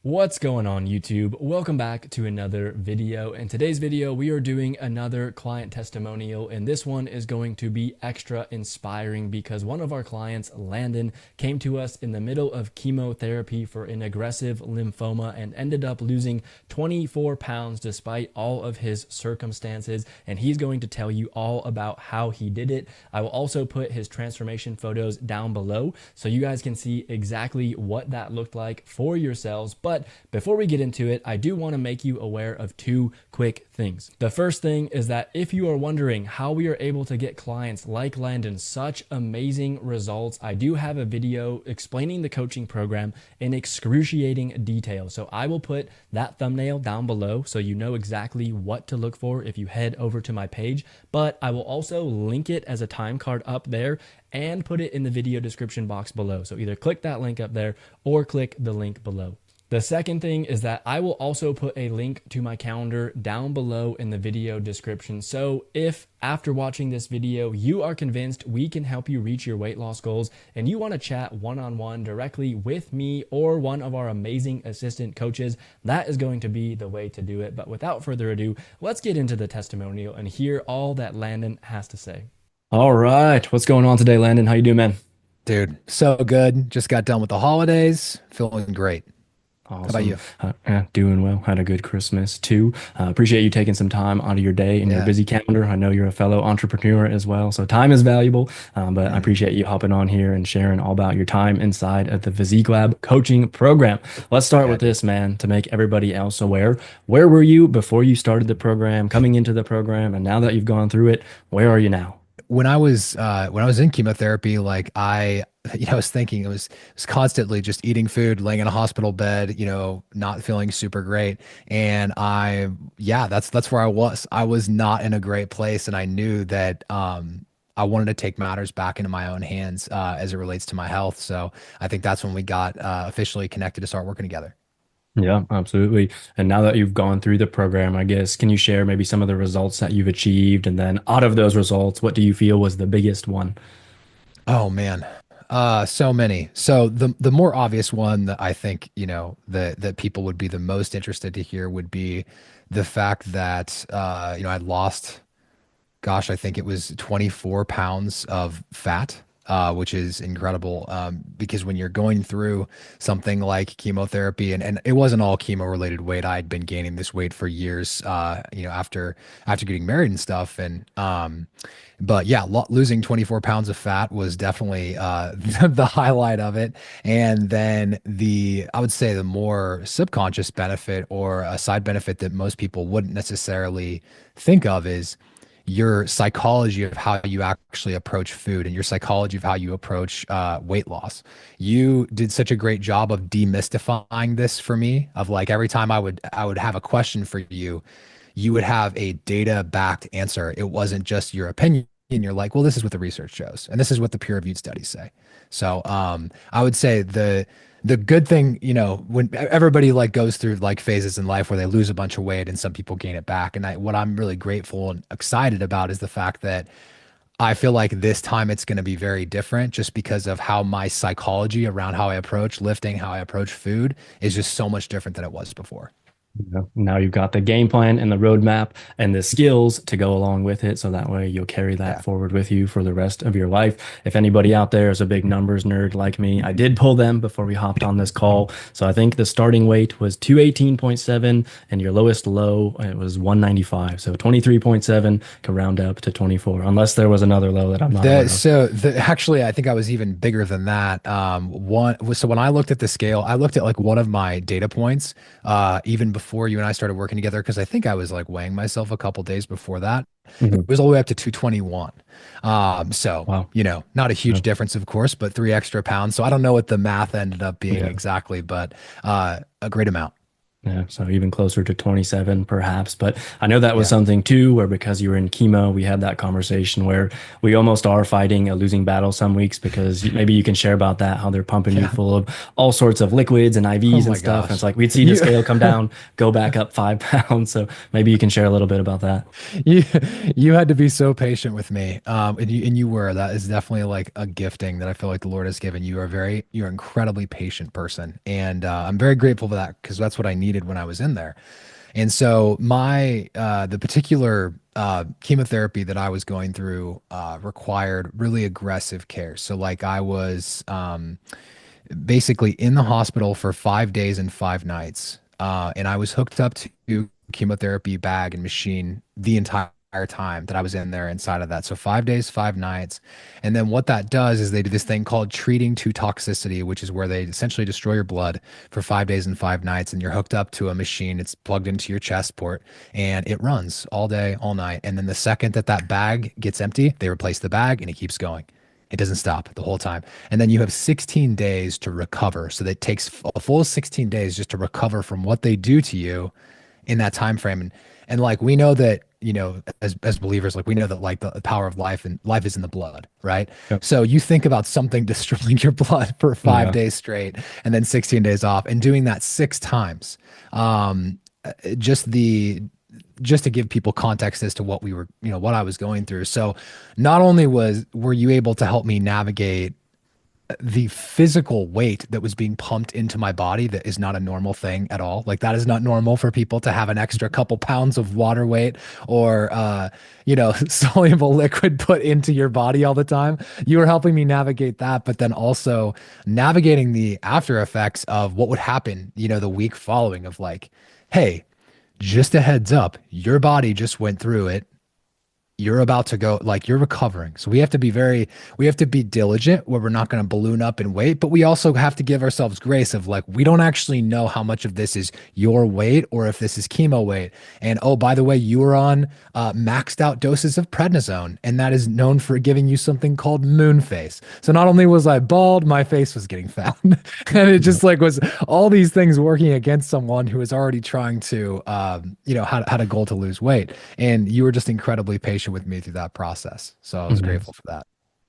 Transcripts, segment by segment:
What's going on YouTube? Welcome back to another video. In today's video, we are doing another client testimonial, and this one is going to be extra inspiring because one of our clients, Landon, came to us in the middle of chemotherapy for an aggressive lymphoma and ended up losing 24 pounds despite all of his circumstances, and he's going to tell you all about how he did it. I will also put his transformation photos down below so you guys can see exactly what that looked like for yourselves. But before we get into it, I do want to make you aware of two quick things. The first thing is that if you are wondering how we are able to get clients like Landon such amazing results, I do have a video explaining the coaching program in excruciating detail. So I will put that thumbnail down below so you know exactly what to look for if you head over to my page, but I will also link it as a time card up there and put it in the video description box below. So either click that link up there or click the link below. The second thing is that I will also put a link to my calendar down below in the video description. So if after watching this video, you are convinced we can help you reach your weight loss goals and you want to chat one-on-one directly with me or one of our amazing assistant coaches, that is going to be the way to do it. But without further ado, let's get into the testimonial and hear all that Landon has to say. All right. What's going on today, Landon? How you doing, man? Dude, so good. Just got done with the holidays. Feeling great. How about Awesome. you? Yeah, doing well. Had a good Christmas too. Appreciate you taking some time out of your day and your Yeah. busy calendar. I know you're a fellow entrepreneur as well, so time is valuable. But I Mhm. appreciate you hopping on here and sharing all about your time inside of the Physique Lab coaching program. Let's start Yeah, with dude. this, man, to make everybody else aware. Where were you before you started the program, coming into the program, and now that you've gone through it, where are you now? When I was in chemotherapy, like I was thinking it was constantly just eating food, laying in a hospital bed, not feeling super great. And that's where I was. I was not in a great place, and I knew that I wanted to take matters back into my own hands as it relates to my health. So I think that's when we got officially connected to start working together. Yeah, absolutely. And now that you've gone through the program, I guess, can you share maybe some of the results that you've achieved? And then out of those results, what do you feel was the biggest one? Oh man. So many. So the more obvious one that I think, that people would be the most interested to hear would be the fact that I lost, gosh, I think it was 24 pounds of fat, which is incredible. Because when you're going through something like chemotherapy, and it wasn't all chemo related weight. I'd been gaining this weight for years, after getting married and stuff. But yeah, losing 24 pounds of fat was definitely the highlight of it. And then I would say the more subconscious benefit or a side benefit that most people wouldn't necessarily think of is your psychology of how you actually approach food and your psychology of how you approach weight loss. You did such a great job of demystifying this for me, of like every time I would have a question for you, you would have a data backed answer. It wasn't just your opinion. You're like, well, this is what the research shows, and this is what the peer reviewed studies say. So I would say the good thing, when everybody like goes through like phases in life where they lose a bunch of weight and some people gain it back. And what I'm really grateful and excited about is the fact that I feel like this time it's going to be very different just because of how my psychology around how I approach lifting, how I approach food is just so much different than it was before. Now you've got the game plan and the roadmap and the skills to go along with it. So that way you'll carry that Yeah. forward with you for the rest of your life. If anybody out there is a big numbers nerd like me, I did pull them before we hopped on this call. So I think the starting weight was 218.7 and your lowest low, it was 195. So 23.7 can round up to 24, unless there was another low that I'm not aware of. Actually, I think I was even bigger than that. So when I looked at the scale, I looked at like one of my data points, even before you and I started working together, because I think I was like weighing myself a couple days before that. It Mhm. was all the way up to 221. So, Wow. not a Yeah. huge difference, of course, but 3 extra pounds. So I don't know what the math ended up being Yeah. exactly, but a great amount. Yeah, so even closer to 27 perhaps. But I know that was Yeah. something too, where because you were in chemo, we had that conversation where we almost are fighting a losing battle some weeks because maybe you can share about that, how they're pumping you Yeah. full of all sorts of liquids and Oh IVs and my stuff. And it's gosh. like we'd see the You scale come down, go back up 5 pounds. So maybe you can share a little bit about that. you you had to be so patient with me. And you were. That is definitely like a gifting that I feel like the Lord has given you. You're an incredibly patient person. And I'm very grateful for that because that's what I needed when I was in there. And so the particular chemotherapy that I was going through required really aggressive care. So like I was basically in the hospital for 5 days and 5 nights. And I was hooked up to chemotherapy bag and machine the entire time that I was in there inside of that. So 5 days, 5 nights. And then what that does is they do this thing called treating to toxicity, which is where they essentially destroy your blood for 5 days and 5 nights. And you're hooked up to a machine. It's plugged into your chest port and it runs all day, all night. And then the second that that bag gets empty, they replace the bag and it keeps going. It doesn't stop the whole time. And then you have 16 days to recover. So that takes a full 16 days just to recover from what they do to you in that time frame. And like we know that, as believers, like we know that like the power of life and life is in the blood, right? Yep. So you think about something destroying your blood for five Yeah. days straight and then 16 days off and doing that 6 times. Just the just to give people context as to what we were, what I was going through. So not only were you able to help me navigate the physical weight that was being pumped into my body that is not a normal thing at all. Like that is not normal for people to have an extra couple pounds of water weight or soluble liquid put into your body all the time. You were helping me navigate that, but then also navigating the after effects of what would happen, the week following of like, hey, just a heads up, your body just went through it. You're about to go, like you're recovering. So we have to be diligent where we're not going to balloon up in weight, but we also have to give ourselves grace of like, we don't actually know how much of this is your weight or if this is chemo weight. And oh, by the way, you were on maxed out doses of prednisone, and that is known for giving you something called moon face. So not only was I bald, my face was getting fat. And it just like was all these things working against someone who was already trying to, had a goal to lose weight. And you were just incredibly patient with me through that process. So I was Mhm. grateful for that.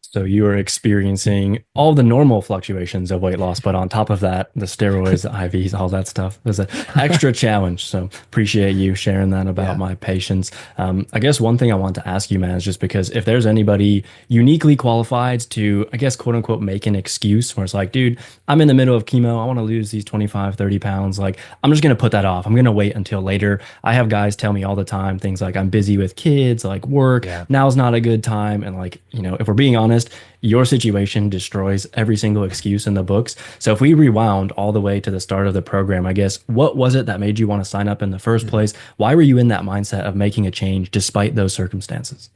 So you are experiencing all the normal fluctuations of weight loss, but on top of that, the steroids, the IVs, all that stuff is an extra challenge. So appreciate you sharing that about Yeah. my patients. I guess one thing I want to ask you, man, is just because if there's anybody uniquely qualified to, I guess, quote unquote, make an excuse where it's like, dude, I'm in the middle of chemo. I want to lose these 25, 30 pounds. Like, I'm just going to put that off. I'm going to wait until later. I have guys tell me all the time things like, I'm busy with kids, like work. Yeah. Now's not a good time. And like, if we're being honest, your situation destroys every single excuse in the books. So if we rewound all the way to the start of the program, I guess, what was it that made you want to sign up in the first Mhm. place? Why were you in that mindset of making a change despite those circumstances?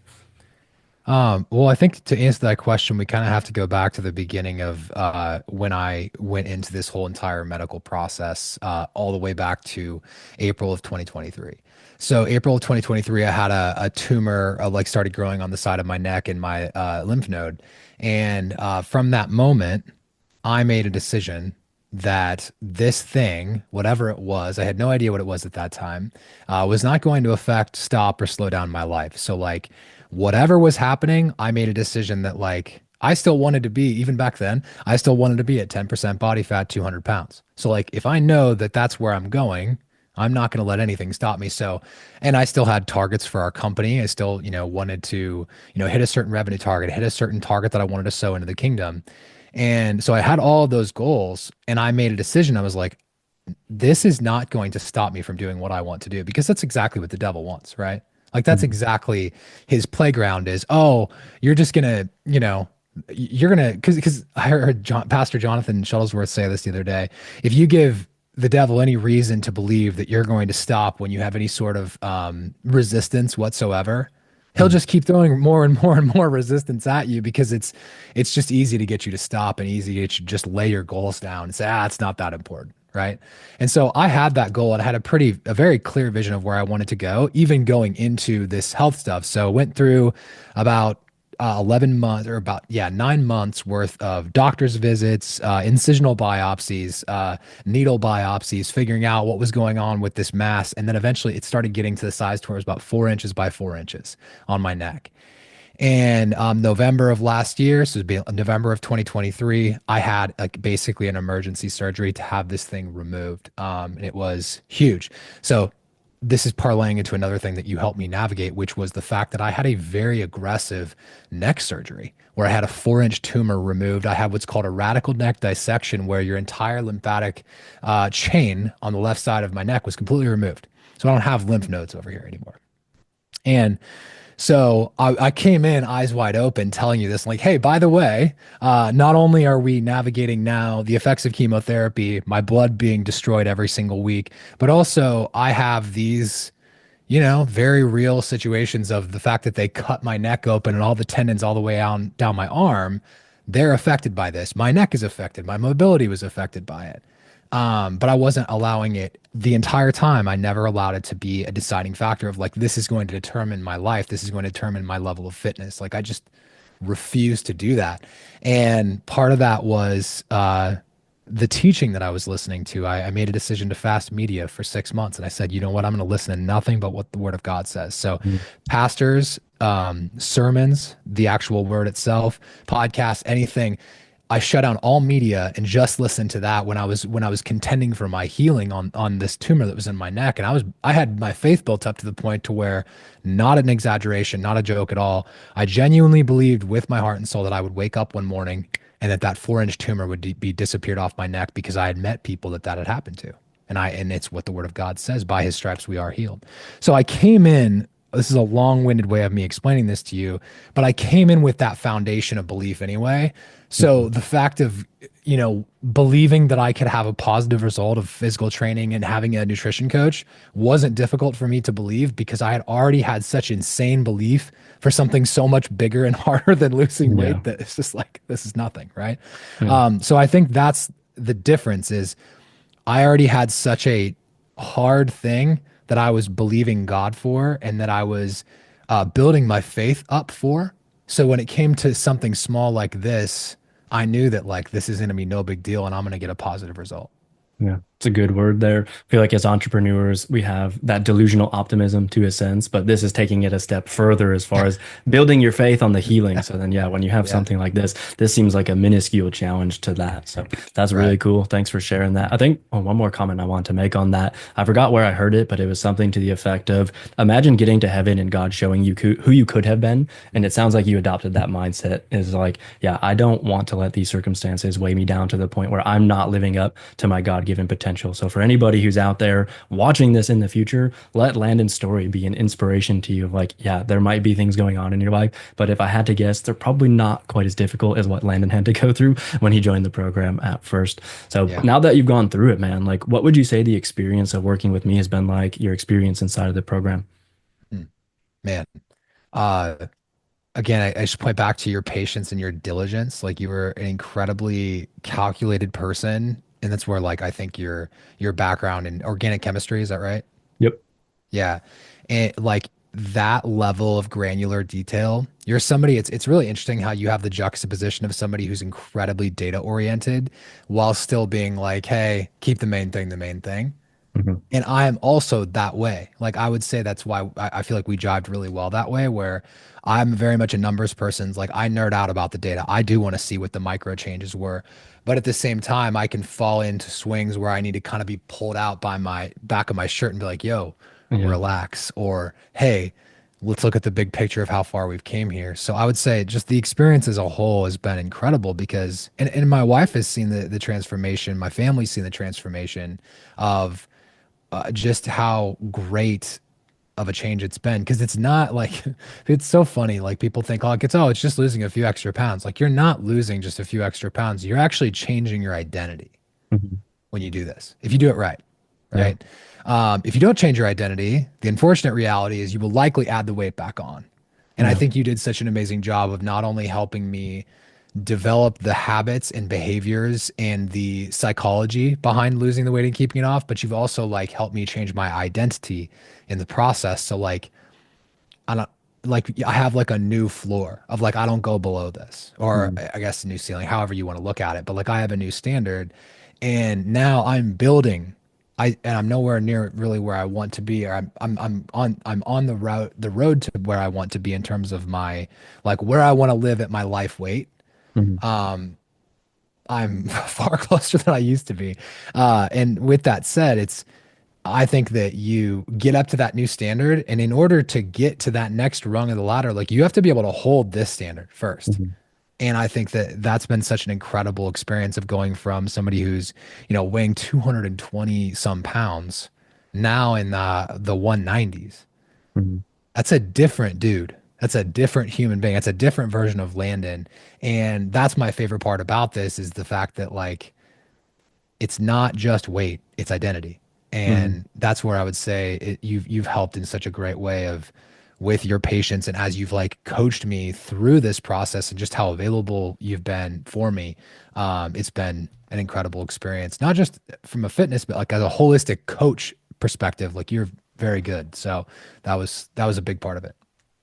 Well, I think to answer that question, we kind of have to go back to the beginning of when I went into this whole entire medical process, all the way back to April of 2023. So April of 2023, I had a tumor like started growing on the side of my neck and my lymph node, and from that moment, I made a decision that this thing, whatever it was, I had no idea what it was at that time, was not going to affect, stop, or slow down my life. So, like, whatever was happening, I made a decision that, like, I still wanted to be, even back then, I still wanted to be at 10% body fat, 200 pounds. So, like, if I know that that's where I'm going, I'm not going to let anything stop me. So, and I still had targets for our company. I still, wanted to, hit a certain revenue target, hit a certain target that I wanted to sow into the kingdom. And so I had all of those goals and I made a decision. I was like, this is not going to stop me from doing what I want to do because that's exactly what the devil wants, right? Like that's Mhm. exactly his playground is, oh, you're just gonna, you're gonna because I heard Pastor Jonathan Shuttlesworth say this the other day. If you give the devil any reason to believe that you're going to stop when you have any sort of resistance whatsoever, he'll Mhm. just keep throwing more and more and more resistance at you because it's just easy to get you to stop and easy to get you to just lay your goals down and say, it's not that important. Right. And so I had that goal and I had a very clear vision of where I wanted to go, even going into this health stuff. So went through about 11 months or about, yeah, 9 months worth of doctor's visits, incisional biopsies, needle biopsies, figuring out what was going on with this mass. And then eventually it started getting to the size to where it was about 4 inches by 4 inches on my neck. And November of last year, so it'd be November of 2023, I had like basically an emergency surgery to have this thing removed. And it was huge. So this is parlaying into another thing that you helped me navigate, which was the fact that I had a very aggressive neck surgery where I had a 4 inch tumor removed. I had what's called a radical neck dissection, where your entire lymphatic chain on the left side of my neck was completely removed. So I don't have lymph nodes over here anymore. And so I came in eyes wide open telling you this, like, hey, by the way, not only are we navigating now the effects of chemotherapy, my blood being destroyed every single week, but also I have these, very real situations of the fact that they cut my neck open and all the tendons all the way down my arm, they're affected by this. My neck is affected. My mobility was affected by it. But I wasn't allowing it the entire time. I never allowed it to be a deciding factor of like, this is going to determine my life. This is going to determine my level of fitness. Like I just refused to do that. And part of that was the teaching that I was listening to. I made a decision to fast media for 6 months. And I said, you know what? I'm going to listen to nothing but what the word of God says. So pastors, sermons, the actual word itself, podcasts, anything. I shut down all media and just listened to that when I was contending for my healing on this tumor that was in my neck. And I had my faith built up to the point to where, not an exaggeration, not a joke at all, I genuinely believed with my heart and soul that I would wake up one morning and that 4 inch tumor would be disappeared off my neck, because I had met people that had happened to. And it's what the word of God says, by his stripes we are healed. So I came in, this is a long-winded way of me explaining this to you, but I came in with that foundation of belief anyway. So the fact of, believing that I could have a positive result of physical training and having a nutrition coach wasn't difficult for me to believe, because I had already had such insane belief for something so much bigger and harder than losing Yeah. weight that it's just like, this is nothing, right? Yeah. So I think that's the difference. Is I already had such a hard thing that I was believing God for, and that I was building my faith up for. So when it came to something small like this, I knew that like, this is going to be no big deal and I'm going to get a positive result. Yeah, it's a good word there. I feel like as entrepreneurs, we have that delusional optimism to a sense, but this is taking it a step further as far as building your faith on the healing. So then, yeah, when you have Yeah. something like this seems like a minuscule challenge to that. So that's really Right. cool. Thanks for sharing that. I think one more comment I want to make on that. I forgot where I heard it, but it was something to the effect of, imagine getting to heaven and God showing you who you could have been. And it sounds like you adopted that mindset, is like, yeah, I don't want to let these circumstances weigh me down to the point where I'm not living up to my God-given potential. So for anybody who's out there watching this in the future, let Landon's story be an inspiration to you of like, yeah, there might be things going on in your life, but if I had to guess, they're probably not quite as difficult as what Landon had to go through when he joined the program at first. So Yeah. now that you've gone through it, man, like what would you say the experience of working with me has been like, your experience inside of the program? Mm. Man. Uh, Again, I just point back to your patience and your diligence. Like, you were an incredibly calculated person. And that's where like, I think your background in organic chemistry, is that right? Yep. Yeah. And like that level of granular detail, you're somebody, it's really interesting how you have the juxtaposition of somebody who's incredibly data oriented while still being like, hey, keep the main thing the main thing. Mhm. And I am also that way. Like, I would say that's why I feel like we jived really well that way, where I'm very much a numbers person. Like, I nerd out about the data. I do want to see what the micro changes were. But at the same time, I can fall into swings where I need to kind of be pulled out by my back of my shirt and be like, yo, Yeah. relax. Or, hey, let's look at the big picture of how far we've came here. So I would say just the experience as a whole has been incredible, because and my wife has seen the transformation, my family's seen the transformation of just how great of a change it's been. Because it's not like, it's so funny, like people think, oh, it's just losing a few extra pounds. Like, you're not losing just a few extra pounds, you're actually changing your identity Mhm. when you do this, if you do it right. Yeah. Right. If you don't change your identity, the unfortunate reality is you will likely add the weight back on. And I Yeah. think you did such an amazing job of not only helping me develop the habits and behaviors and the psychology behind losing the weight and keeping it off, but you've also like helped me change my identity in the process. So like, I don't. like I have like a new floor of like I don't go below this, or Mhm. I guess a new ceiling, however you want to look at it. But like I have a new standard, and now I'm building. And I'm nowhere near really where I want to be, or I'm on the road to where I want to be in terms of my like where I want to live at my life weight. Mhm. Um, I'm far closer than I used to be. And with that said, I think that you get up to that new standard, and in order to get to that next rung of the ladder, like you have to be able to hold this standard first. Mhm. And I think that that's been such an incredible experience of going from somebody who's, weighing 220 some pounds now in the 190s. Mhm. That's a different dude. That's a different human being. That's a different version of Landon. And that's my favorite part about this is the fact that like it's not just weight, it's identity. Mhm. And that's where I would say you've helped in such a great way of with your patience and as you've like coached me through this process and just how available you've been for me. It's been an incredible experience, not just from a fitness, but like as a holistic coach perspective. Like you're very good. So that was a big part of it.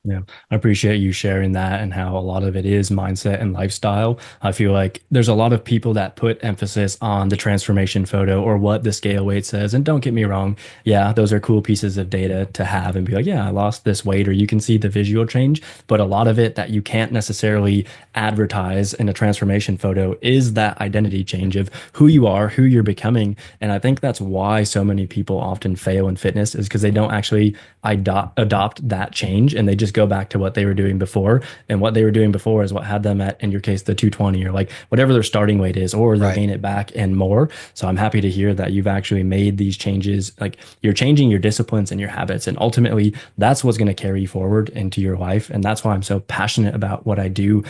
Yeah, I appreciate you sharing that and how a lot of it is mindset and lifestyle. I feel like there's a lot of people that put emphasis on the transformation photo or what the scale weight says. And don't get me wrong, yeah, those are cool pieces of data to have and be like, yeah, I lost this weight, or you can see the visual change. But a lot of it that you can't necessarily advertise in a transformation photo is that identity change of who you are, who you're becoming. And I think that's why so many people often fail in fitness is because they don't actually adopt that change, and they just go back to what they were doing before. And what they were doing before is what had them at, in your case, the 220 or like whatever their starting weight is, or they'll Right. gain it back and more. So I'm happy to hear that you've actually made these changes. Like you're changing your disciplines and your habits. And ultimately, that's what's going to carry you forward into your life. And that's why I'm so passionate about what I do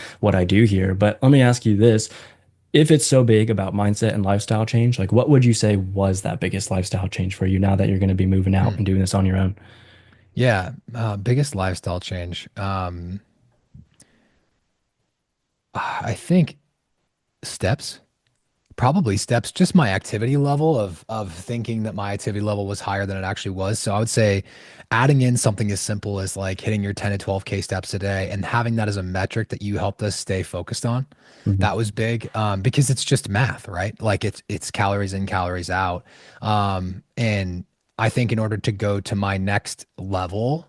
here. But let me ask you this. If it's so big about mindset and lifestyle change, like what would you say was that biggest lifestyle change for you now that you're going to be moving out Hmm. and doing this on your own? Yeah. Biggest lifestyle change. I think steps. Probably steps, just my activity level of thinking that my activity level was higher than it actually was. So I would say adding in something as simple as like hitting your 10 to 12K steps a day and having that as a metric that you helped us stay focused on. Mhm. That was big because it's just math, right? Like it's calories in, calories out. And I think in order to go to my next level,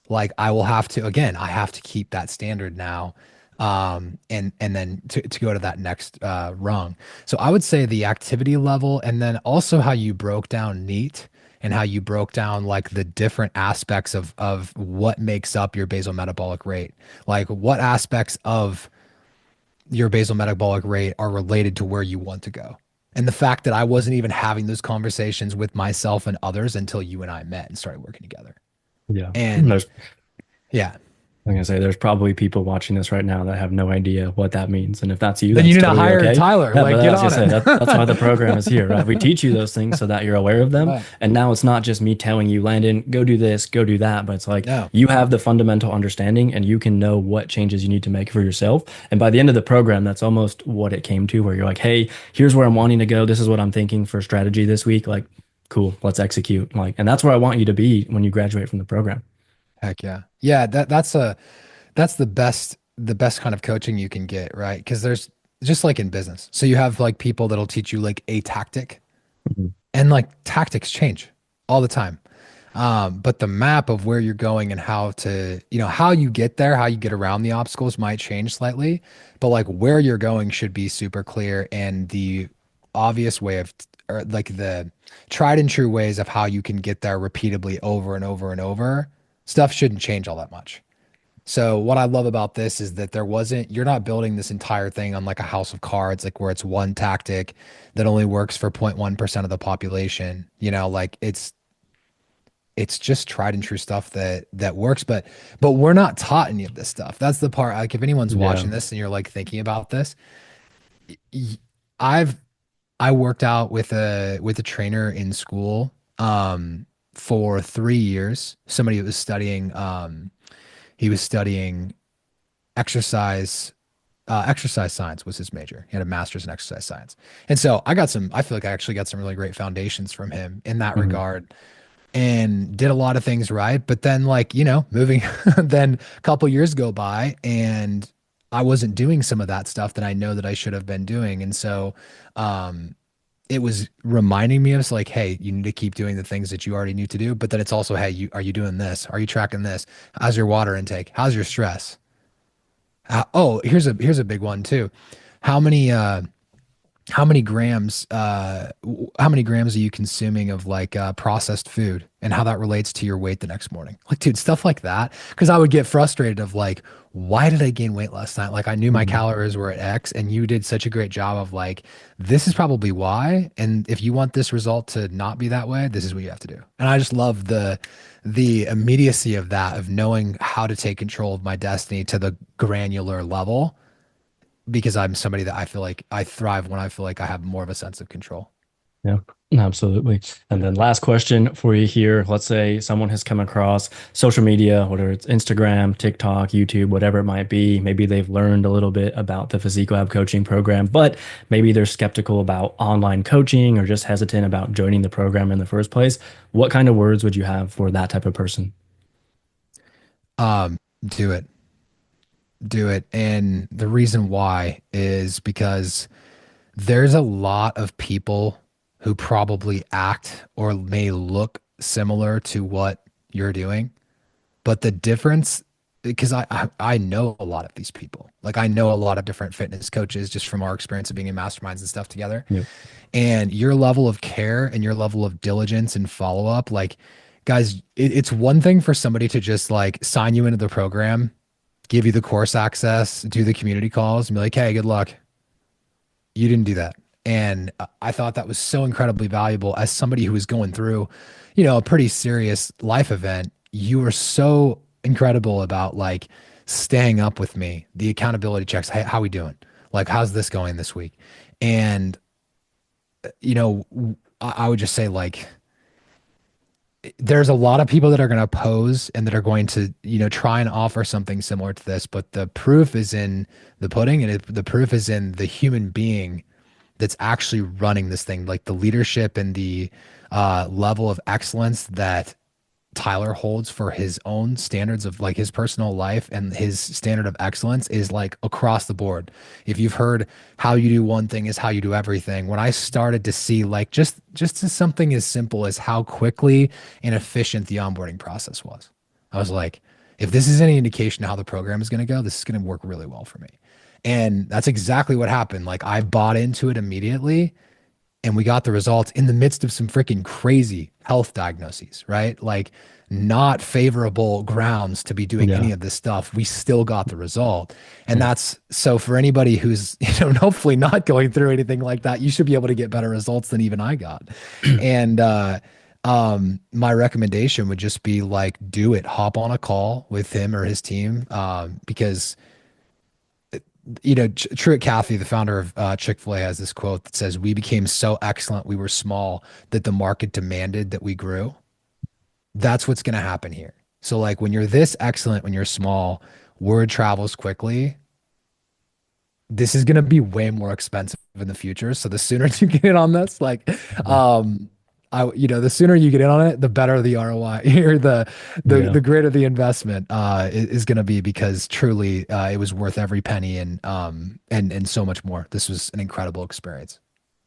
like I will have to again, I have to keep that standard now. And then to go to that next rung. So I would say the activity level and then also how you broke down NEAT and how you broke down like the different aspects of what makes up your basal metabolic rate. Like what aspects of your basal metabolic rate are related to where you want to go. And the fact that I wasn't even having those conversations with myself and others until you and I met and started working together. Yeah. And There's yeah, Like I say, there's probably people watching this right now that have no idea what that means. And if that's you, then you that's need to totally hire okay. Tyler. Yeah, but Like, I get was gonna on say that's why the program is here, right? We it. teach you those things so that you're aware of them. Right. And now it's not just me telling you, Landon, go do this, go do that, but it's like No. you have the fundamental understanding and you can know what changes you need to make for yourself. And by the end of the program, that's almost what it came to, where you're like, hey, here's where I'm wanting to go. This is what I'm thinking for strategy this week. Like, cool, let's execute. Like, and that's where I want you to be when you graduate from the program. Heck yeah. Yeah, that's the best kind of coaching you can get, right? Because there's just like in business. So you have like people that'll teach you like a tactic Mhm. and like tactics change all the time. But the map of where you're going and how to, how you get there, how you get around the obstacles might change slightly, but like where you're going should be super clear and the obvious way of, or like the tried and true ways of how you can get there repeatedly over and over and over, stuff shouldn't change all that much. So what I love about this is that you're not building this entire thing on like a house of cards, like where it's one tactic that only works for 0.1% of the population. Like it's just tried and true stuff that works, but we're not taught any of this stuff. That's the part. Like if anyone's Yeah. watching this and you're like thinking about this, y- I've I worked out with a trainer in school for 3 years. Somebody that was studying he was studying exercise science was his major. He had a master's in exercise science. And so I feel like I actually got some really great foundations from him in that Mhm. regard. and did a lot of things right. But then, like, moving, then a couple years go by and I wasn't doing some of that stuff that I know that I should have been doing. And so, um, it was reminding me of, it's like, hey, you need to keep doing the things that you already knew to do. But then it's also, hey, are you doing this? Are you tracking this? How's your water intake? How's your stress? Oh, here's a big one too. How many how many grams how many grams are you consuming of like processed food and how that relates to your weight the next morning? Like, dude, stuff like that. Because I would get frustrated of like, why did I gain weight last night? Like, I knew my Mhm. calories were at X, and you did such a great job of like, this is probably why. And if you want this result to not be that way, this is what you have to do. And I just love the immediacy of that, of knowing how to take control of my destiny to the granular level, because I'm somebody that I feel like I thrive when I feel like I have more of a sense of control. Yeah, absolutely. And then last question for you here. Let's say someone has come across social media, whether it's Instagram, TikTok, YouTube, whatever it might be. Maybe they've learned a little bit about the Physique Lab coaching program, but maybe they're skeptical about online coaching or just hesitant about joining the program in the first place. What kind of words would you have for that type of person? Do it, do it. And the reason why is because there's a lot of people who probably act or may look similar to what you're doing. But the difference, because I know a lot of these people. Like, I know a lot of different fitness coaches just from our experience of being in masterminds and stuff together. Yep. And your level of care and your level of diligence and follow up, like, guys, it's one thing for somebody to just like sign you into the program, give you the course access, do the community calls, and be like, hey, good luck. You didn't do that. And I thought that was so incredibly valuable as somebody who was going through, a pretty serious life event. You were so incredible about like staying up with me, the accountability checks. Hey, how we doing? Like, how's this going this week? And, I would just say, like, there's a lot of people that are going to oppose and that are going to, try and offer something similar to this, but the proof is in the pudding, and the proof is in the human being that's actually running this thing, like the leadership and the level of excellence that Tyler holds for his own standards of like his personal life, and his standard of excellence is like across the board. If you've heard how you do one thing is how you do everything, when I started to see like just as something as simple as how quickly and efficient the onboarding process was, I was like, if this is any indication of how the program is going to go, this is going to work really well for me. And that's exactly what happened. Like, I bought into it immediately, and we got the results in the midst of some freaking crazy health diagnoses, right? Like, not favorable grounds to be doing Yeah. any of this stuff. We still got the result. And Yeah. that's so for anybody who's, hopefully not going through anything like that, you should be able to get better results than even I got. And my recommendation would just be like, do it, hop on a call with him or his team, because Truett Cathy, the founder of Chick-fil-A, has this quote that says, we became so excellent we were small that the market demanded that we grew. That's what's going to happen here. So, like, when you're this excellent, when you're small, word travels quickly. This is going to be way more expensive in the future. So the sooner you get in on this, like, Mhm. um, the sooner you get in on it, the better the ROI or Yeah. the greater the investment is going to be, because truly it was worth every penny, and so much more. This was an incredible experience.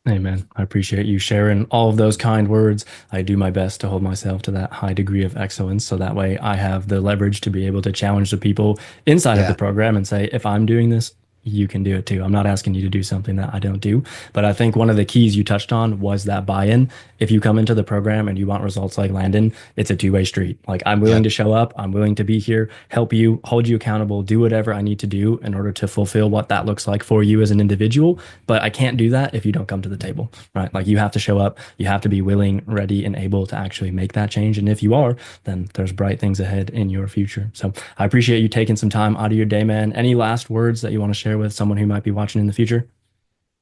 Hey man, I appreciate you sharing all of those kind words. I do my best to hold myself to that high degree of excellence so that way I have the leverage to be able to challenge the people inside of the Yeah, program and say, if I'm doing this, you can do it too. I'm not asking you to do something that I don't do. But I think one of the keys you touched on was that buy-in. If you come into the program and you want results like Landon, it's a two-way street. Like, I'm willing yep, to show up, I'm willing to be here, help you, hold you accountable, do whatever I need to do in order to fulfill what that looks like for you as an individual. But I can't do that if you don't come to the table, right? Like, you have to show up, you have to be willing, ready, and able to actually make that change. And if you are, then there's bright things ahead in your future. So I appreciate you taking some time out of your day, man. Any last words that you want to share with someone who might be watching in the future?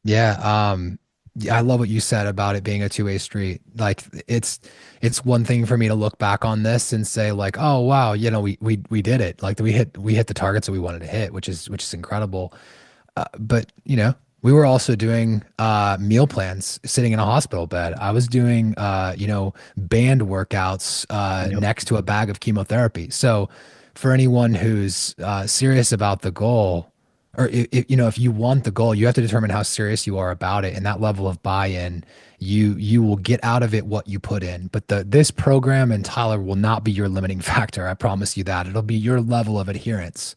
yeah. Yeah, I love what you said about it being a two-way street. Like, it's one thing for me to look back on this and say like, oh wow, we did it. Like, we hit the targets that we wanted to hit, which is incredible. But We were also doing meal plans sitting in a hospital bed. I was doing band workouts Yep. next to a bag of chemotherapy. So for anyone who's serious about the goal, or if you want the goal, you have to determine how serious you are about it, and that level of buy-in, you will get out of it what you put in. But this program and Tyler will not be your limiting factor. I promise you that. It'll be your level of adherence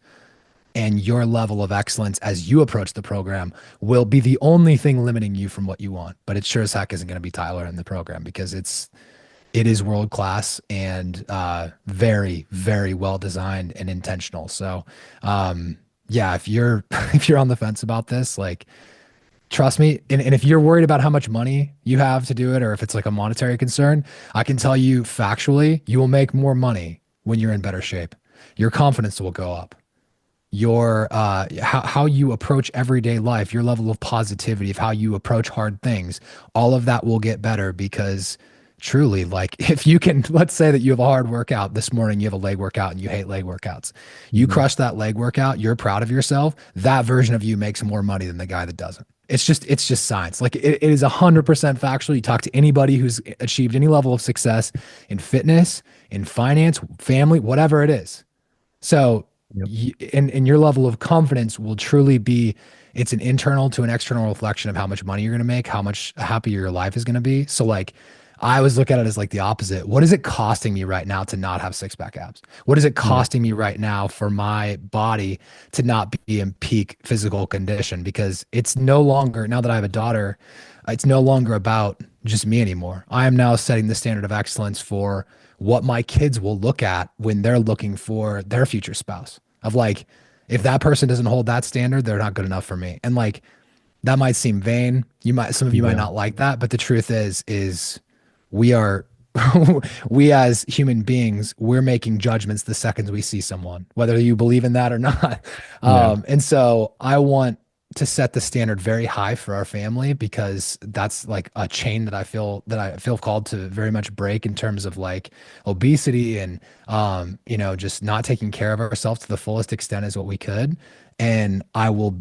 and your level of excellence as you approach the program will be the only thing limiting you from what you want. But it sure as heck isn't going to be Tyler in the program because it is world class and very, very well designed and intentional. So yeah, if you're if you're on the fence about this, like trust me, and if you're worried about how much money you have to do it, or if it's like a monetary concern, I can tell you factually, you will make more money when you're in better shape. Your confidence will go up, your how you approach everyday life, your level of positivity, of how you approach hard things, all of that will get better because truly, like if you can, let's say that you have a hard workout this morning, you have a leg workout and you hate leg workouts. You Mhm. crush that leg workout, you're proud of yourself. That version of you makes more money than the guy that doesn't. It's just science. Like it is 100% factual. You talk to anybody who's achieved any level of success in fitness, in finance, family, whatever it is. So, Yep. and your level of confidence will truly be, it's an internal to an external reflection of how much money you're going to make, how much happier your life is going to be. So, like, I always look at it as like the opposite. What is it costing me right now to not have six pack abs? What is it Yeah. costing me right now for my body to not be in peak physical condition? Because it's no longer, now that I have a daughter, it's no longer about just me anymore. I am now setting the standard of excellence for what my kids will look at when they're looking for their future spouse. Of like, if that person doesn't hold that standard, they're not good enough for me. And like that might seem vain. Some of you might Yeah. not like that, but the truth is we are we as human beings, we're making judgments the seconds we see someone, whether you believe in that or not. Yeah. And so I want to set the standard very high for our family because that's like a chain that I feel called to very much break in terms of like obesity and just not taking care of ourselves to the fullest extent as what we could. And I will,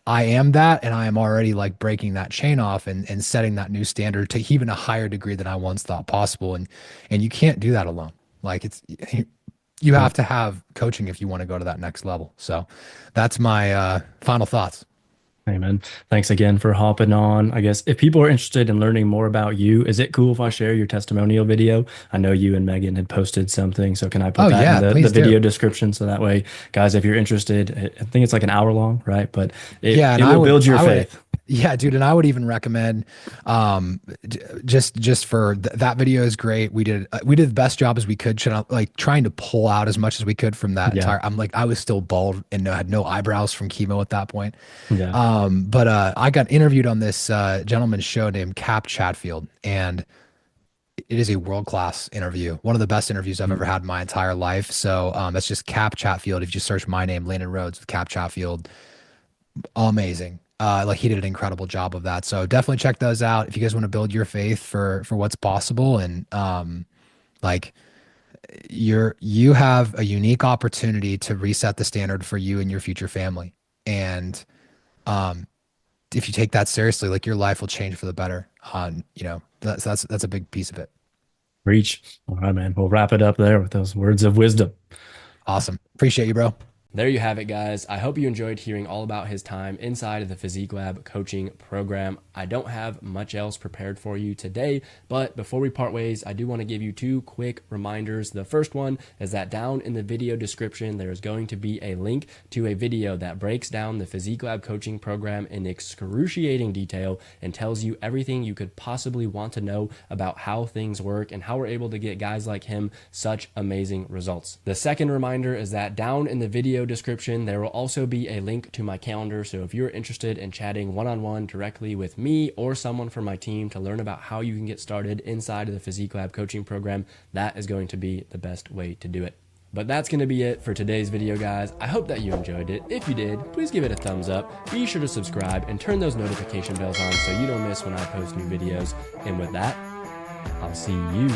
I am that, and I am already like breaking that chain off and setting that new standard to even a higher degree than I once thought possible. And you can't do that alone. Like you Yep. have to have coaching if you want to go to that next level. So that's my final thoughts. Hey man, thanks again for hopping on. I guess if people are interested in learning more about you, is it cool if I share your testimonial video? I know you and Megan had posted something, so can I put Oh that in yeah, the please do. video description so that way, guys, if you're interested, I think it's like an hour long, right? But it Yeah, and it will build your I would, faith. yeah, dude, and I would even recommend, just for that video is great. We did the best job as we could, like trying to pull out as much as we could from that Yeah, entire. I'm like, I was still bald and had no eyebrows from chemo at that point. yeah. But I got interviewed on this gentleman's show named Cap Chatfield, and it is a world-class interview, one of the best interviews I've ever Mm. had in my entire life. So that's just Cap Chatfield. If you just search my name, Landon Rhodes with Cap Chatfield, amazing. Like he did an incredible job of that. So definitely check those out if you guys want to build your faith for what's possible. And like you have a unique opportunity to reset the standard for you and your future family. And um, if you take that seriously, like your life will change for the better. That's a big piece of it. Reach. All right, man. We'll wrap it up there with those words of wisdom. Awesome. Appreciate you, bro. There you have it, guys. I hope you enjoyed hearing all about his time inside of the Physique Lab coaching program. I don't have much else prepared for you today, but before we part ways, I do want to give you two quick reminders. The first one is that down in the video description, there is going to be a link to a video that breaks down the Physique Lab coaching program in excruciating detail and tells you everything you could possibly want to know about how things work and how we're able to get guys like him such amazing results. The second reminder is that down in the video description, there will also be a link to my calendar. So if you're interested in chatting one-on-one directly with me or someone from my team to learn about how you can get started inside of the Physique Lab coaching program, that is going to be the best way to do it. But that's going to be it for today's video, guys. I hope that you enjoyed it. If you did, please give it a thumbs up. Be sure to subscribe and turn those notification bells on so you don't miss when I post new videos. And with that, I'll see you